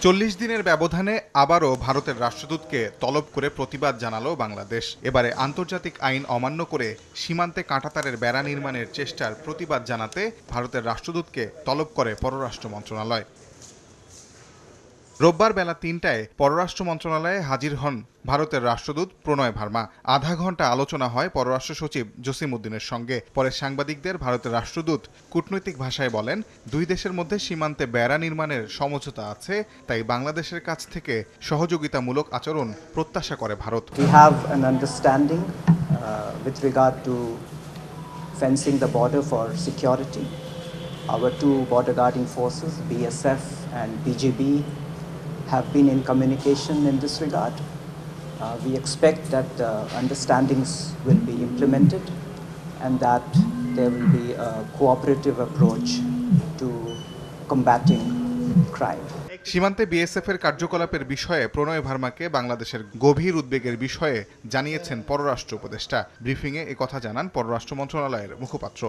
40 দিনের ব্যবধানে আবারও ভারতের রাষ্ট্রদূতকে তলব করে প্রতিবাদ জানালো বাংলাদেশ। এবারে আন্তর্জাতিক আইন অমান্য করে সীমান্তে কাঁটাতারের বেড়া নির্মাণের চেষ্টার প্রতিবাদ জানাতে ভারতের রাষ্ট্রদূতকে তলব করে পররাষ্ট্র মন্ত্রণালয়। রোববার বেলা ৩টায় পররাষ্ট্র মন্ত্রণালয়ে হাজির হন ভারতের রাষ্ট্রদূত প্রণয় ভার্মা। আধা ঘন্টা আলোচনা হয় পররাষ্ট্র সচিব জসিম উদ্দিনের সঙ্গে। পরে সাংবাদিকদের ভারতের রাষ্ট্রদূত কূটনৈতিক ভাষায় বলেন, দুই দেশের মধ্যে সীমান্তে বেড়া নির্মাণের সমঝোতা আছে, তাই বাংলাদেশের কাছ থেকে সহযোগিতামূলক আচরণ প্রত্যাশা করে Bharat. We have an understanding with regard to fencing the border for security. Our two border guarding forces, BSF and BGB, have been in communication in this regard. We expect that understandings will be implemented and that there will be a cooperative approach to combating crime. সীমান্তে BSF এর কার্যকলাপের বিষয়ে প্রণয় ভার্মাকে বাংলাদেশের গভীর উদ্বেগের বিষয়ে জানিয়েছেন পররাষ্ট্র উপদেষ্টা। ব্রিফিংয়ে একথা জানান পররাষ্ট্র মন্ত্রণালয়ের মুখপাত্র।